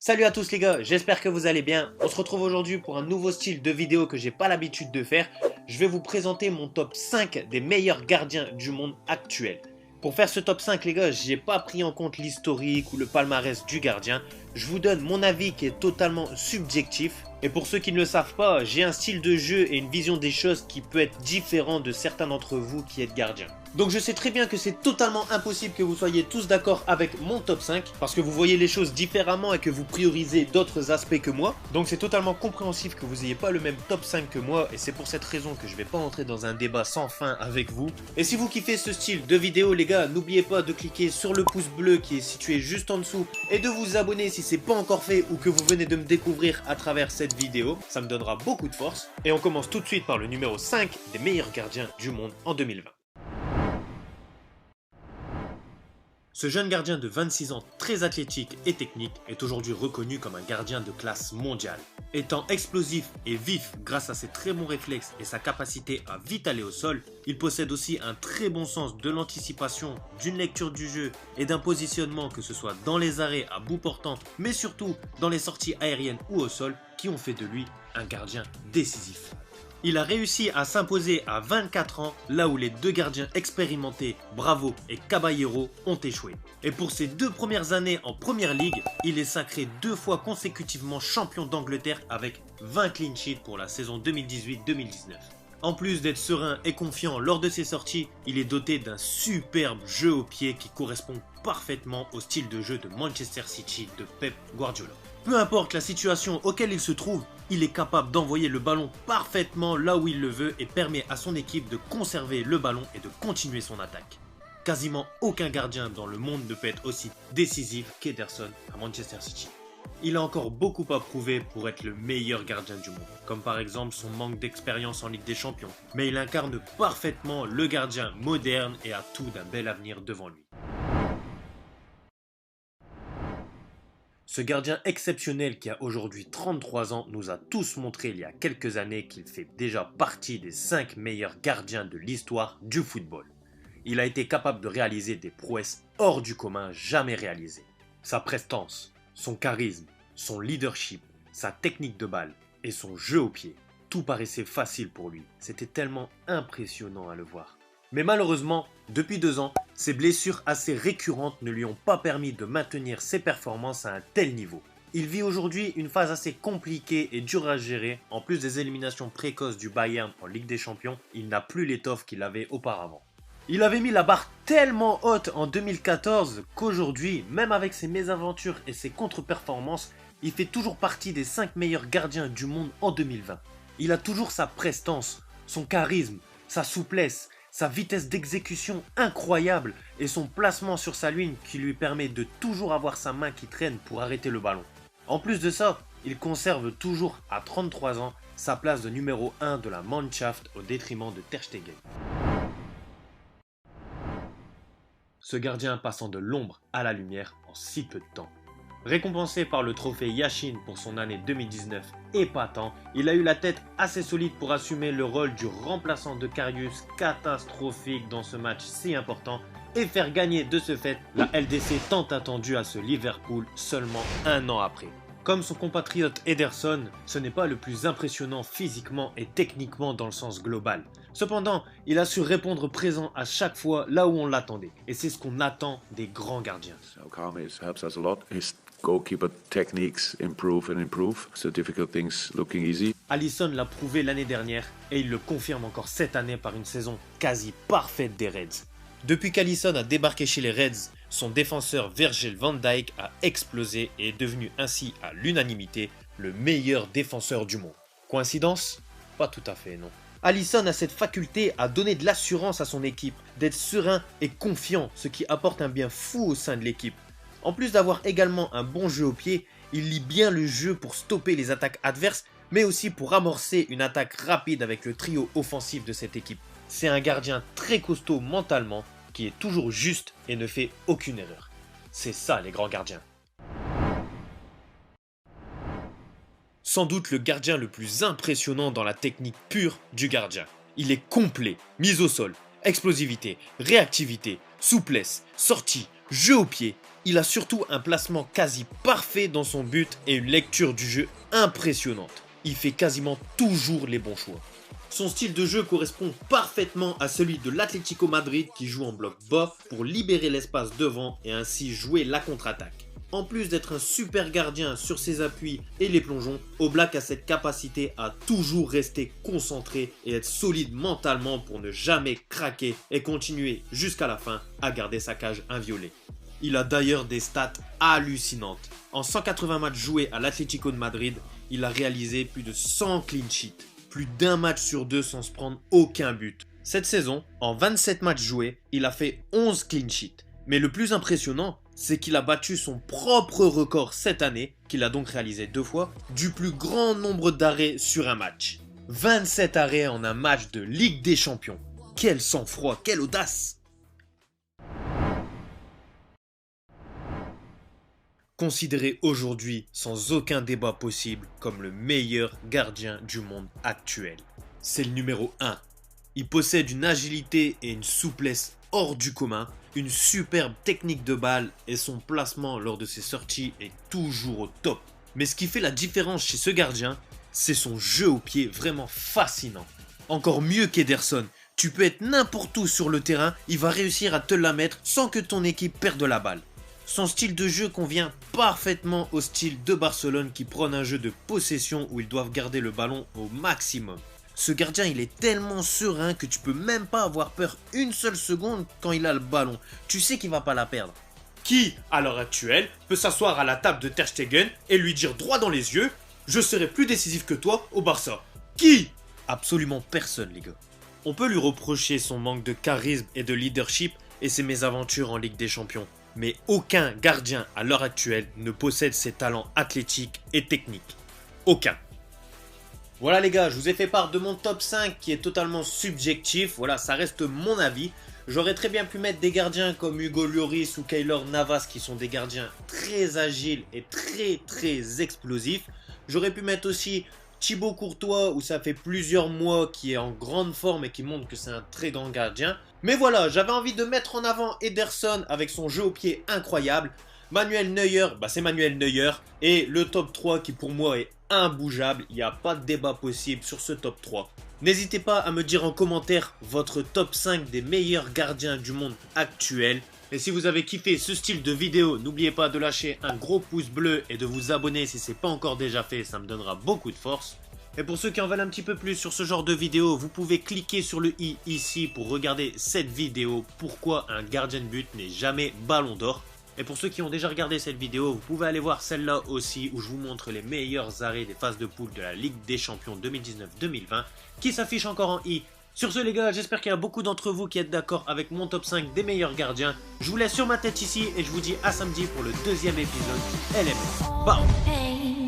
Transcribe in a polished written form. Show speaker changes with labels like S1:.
S1: Salut à tous les gars, j'espère que vous allez bien. On se retrouve aujourd'hui pour un nouveau style de vidéo que j'ai pas l'habitude de faire. Je vais vous présenter mon top 5 des meilleurs gardiens du monde actuel. Pour faire ce top 5 les gars, j'ai pas pris en compte l'historique ou le palmarès du gardien. Je vous donne mon avis qui est totalement subjectif. Et pour ceux qui ne le savent pas, j'ai un style de jeu et une vision des choses qui peut être différent de certains d'entre vous qui êtes gardiens. Donc je sais très bien que c'est totalement impossible que vous soyez tous d'accord avec mon top 5 parce que vous voyez les choses différemment et que vous priorisez d'autres aspects que moi. Donc c'est totalement compréhensif que vous n'ayez pas le même top 5 que moi et c'est pour cette raison que je vais pas entrer dans un débat sans fin avec vous. Et si vous kiffez ce style de vidéo les gars, n'oubliez pas de cliquer sur le pouce bleu qui est situé juste en dessous et de vous abonner si c'est pas encore fait ou que vous venez de me découvrir à travers cette vidéo. Ça me donnera beaucoup de force. Et on commence tout de suite par le numéro 5 des meilleurs gardiens du monde en 2020. Ce jeune gardien de 26 ans, très athlétique et technique, est aujourd'hui reconnu comme un gardien de classe mondiale. Étant explosif et vif grâce à ses très bons réflexes et sa capacité à vite aller au sol, il possède aussi un très bon sens de l'anticipation, d'une lecture du jeu et d'un positionnement que ce soit dans les arrêts à bout portant, mais surtout dans les sorties aériennes ou au sol, qui ont fait de lui un gardien décisif. Il a réussi à s'imposer à 24 ans, là où les deux gardiens expérimentés, Bravo et Caballero, ont échoué. Et pour ses 2 premières années en Première Ligue, il est sacré 2 fois consécutivement champion d'Angleterre avec 20 clean sheets pour la saison 2018-2019. En plus d'être serein et confiant lors de ses sorties, il est doté d'un superbe jeu au pied qui correspond parfaitement au style de jeu de Manchester City de Pep Guardiola. Peu importe la situation auquel il se trouve, il est capable d'envoyer le ballon parfaitement là où il le veut et permet à son équipe de conserver le ballon et de continuer son attaque. Quasiment aucun gardien dans le monde ne peut être aussi décisif qu'Ederson à Manchester City. Il a encore beaucoup à prouver pour être le meilleur gardien du monde, comme par exemple son manque d'expérience en Ligue des Champions, mais il incarne parfaitement le gardien moderne et a tout d'un bel avenir devant lui. Ce gardien exceptionnel qui a aujourd'hui 33 ans nous a tous montré il y a quelques années qu'il fait déjà partie des 5 meilleurs gardiens de l'histoire du football. Il a été capable de réaliser des prouesses hors du commun jamais réalisées. Sa prestance, son charisme, son leadership, sa technique de balle et son jeu au pied, tout paraissait facile pour lui. C'était tellement impressionnant à le voir. Mais malheureusement, depuis 2 ans, ses blessures assez récurrentes ne lui ont pas permis de maintenir ses performances à un tel niveau. Il vit aujourd'hui une phase assez compliquée et dure à gérer. En plus des éliminations précoces du Bayern en Ligue des Champions, il n'a plus l'étoffe qu'il avait auparavant. Il avait mis la barre tellement haute en 2014 qu'aujourd'hui, même avec ses mésaventures et ses contre-performances, il fait toujours partie des 5 meilleurs gardiens du monde en 2020. Il a toujours sa prestance, son charisme, sa souplesse, sa vitesse d'exécution incroyable et son placement sur sa ligne qui lui permet de toujours avoir sa main qui traîne pour arrêter le ballon. En plus de ça, il conserve toujours à 33 ans sa place de numéro 1 de la Mannschaft au détriment de Ter Stegen. Ce gardien passant de l'ombre à la lumière en si peu de temps. Récompensé par le trophée Yashin pour son année 2019 épatant, il a eu la tête assez solide pour assumer le rôle du remplaçant de Karius catastrophique dans ce match si important et faire gagner de ce fait la LDC tant attendue à ce Liverpool seulement 1 an après. Comme son compatriote Ederson, ce n'est pas le plus impressionnant physiquement et techniquement dans le sens global. Cependant, il a su répondre présent à chaque fois là où on l'attendait. Et c'est ce qu'on attend des grands gardiens.
S2: Goalkeeper techniques improve and improve, so difficult things looking easy.
S1: Alisson l'a prouvé l'année dernière et il le confirme encore cette année par une saison quasi parfaite des Reds. Depuis qu'Alisson a débarqué chez les Reds, son défenseur Virgil van Dijk a explosé et est devenu ainsi à l'unanimité le meilleur défenseur du monde. Coïncidence? Pas tout à fait, non. Alisson a cette faculté à donner de l'assurance à son équipe, d'être serein et confiant, ce qui apporte un bien fou au sein de l'équipe. En plus d'avoir également un bon jeu au pied, il lit bien le jeu pour stopper les attaques adverses, mais aussi pour amorcer une attaque rapide avec le trio offensif de cette équipe. C'est un gardien très costaud mentalement, qui est toujours juste et ne fait aucune erreur. C'est ça les grands gardiens. Sans doute le gardien le plus impressionnant dans la technique pure du gardien. Il est complet, mise au sol, explosivité, réactivité, souplesse, sortie, jeu au pied. Il a surtout un placement quasi parfait dans son but et une lecture du jeu impressionnante. Il fait quasiment toujours les bons choix. Son style de jeu correspond parfaitement à celui de l'Atlético Madrid qui joue en bloc bas pour libérer l'espace devant et ainsi jouer la contre-attaque. En plus d'être un super gardien sur ses appuis et les plongeons, Oblak a cette capacité à toujours rester concentré et être solide mentalement pour ne jamais craquer et continuer jusqu'à la fin à garder sa cage inviolée. Il a d'ailleurs des stats hallucinantes. En 180 matchs joués à l'Atlético de Madrid, il a réalisé plus de 100 clean sheets, plus d'un match sur deux sans se prendre aucun but. Cette saison, en 27 matchs joués, il a fait 11 clean sheets. Mais le plus impressionnant, c'est qu'il a battu son propre record cette année, qu'il a donc réalisé 2 fois, du plus grand nombre d'arrêts sur un match. 27 arrêts en un match de Ligue des Champions. Quel sang-froid, quelle audace! Considéré aujourd'hui sans aucun débat possible comme le meilleur gardien du monde actuel. C'est le numéro 1. Il possède une agilité et une souplesse hors du commun, une superbe technique de balle et son placement lors de ses sorties est toujours au top. Mais ce qui fait la différence chez ce gardien, c'est son jeu au pied vraiment fascinant. Encore mieux qu'Ederson, tu peux être n'importe où sur le terrain, il va réussir à te la mettre sans que ton équipe perde la balle. Son style de jeu convient parfaitement au style de Barcelone qui prône un jeu de possession où ils doivent garder le ballon au maximum. Ce gardien, il est tellement serein que tu peux même pas avoir peur une seule seconde quand il a le ballon. Tu sais qu'il va pas la perdre. Qui, à l'heure actuelle, peut s'asseoir à la table de Ter Stegen et lui dire droit dans les yeux « Je serai plus décisif que toi au Barça ». Qui? Absolument personne, les gars. On peut lui reprocher son manque de charisme et de leadership et ses mésaventures en Ligue des Champions. Mais aucun gardien à l'heure actuelle ne possède ces talents athlétiques et techniques. Aucun. Voilà les gars, je vous ai fait part de mon top 5 qui est totalement subjectif. Voilà, ça reste mon avis. J'aurais très bien pu mettre des gardiens comme Hugo Lloris ou Keylor Navas qui sont des gardiens très agiles et très explosifs. J'aurais pu mettre aussi Thibaut Courtois où ça fait plusieurs mois qui est en grande forme et qui montre que c'est un très grand gardien. Mais voilà, j'avais envie de mettre en avant Ederson avec son jeu au pied incroyable. Manuel Neuer, c'est Manuel Neuer. Et le top 3 qui pour moi est imbougeable. Il n'y a pas de débat possible sur ce top 3. N'hésitez pas à me dire en commentaire votre top 5 des meilleurs gardiens du monde actuel. Et si vous avez kiffé ce style de vidéo, n'oubliez pas de lâcher un gros pouce bleu et de vous abonner si ce n'est pas encore déjà fait, ça me donnera beaucoup de force. Et pour ceux qui en veulent un petit peu plus sur ce genre de vidéo, vous pouvez cliquer sur le i ici pour regarder cette vidéo. Pourquoi un gardien de but n'est jamais ballon d'or. Et pour ceux qui ont déjà regardé cette vidéo, vous pouvez aller voir celle-là aussi où je vous montre les meilleurs arrêts des phases de poule de la Ligue des Champions 2019-2020 qui s'affiche encore en i. Sur ce les gars, j'espère qu'il y a beaucoup d'entre vous qui êtes d'accord avec mon top 5 des meilleurs gardiens. Je vous laisse sur ma tête ici et je vous dis à samedi pour le deuxième épisode LMS. Bye.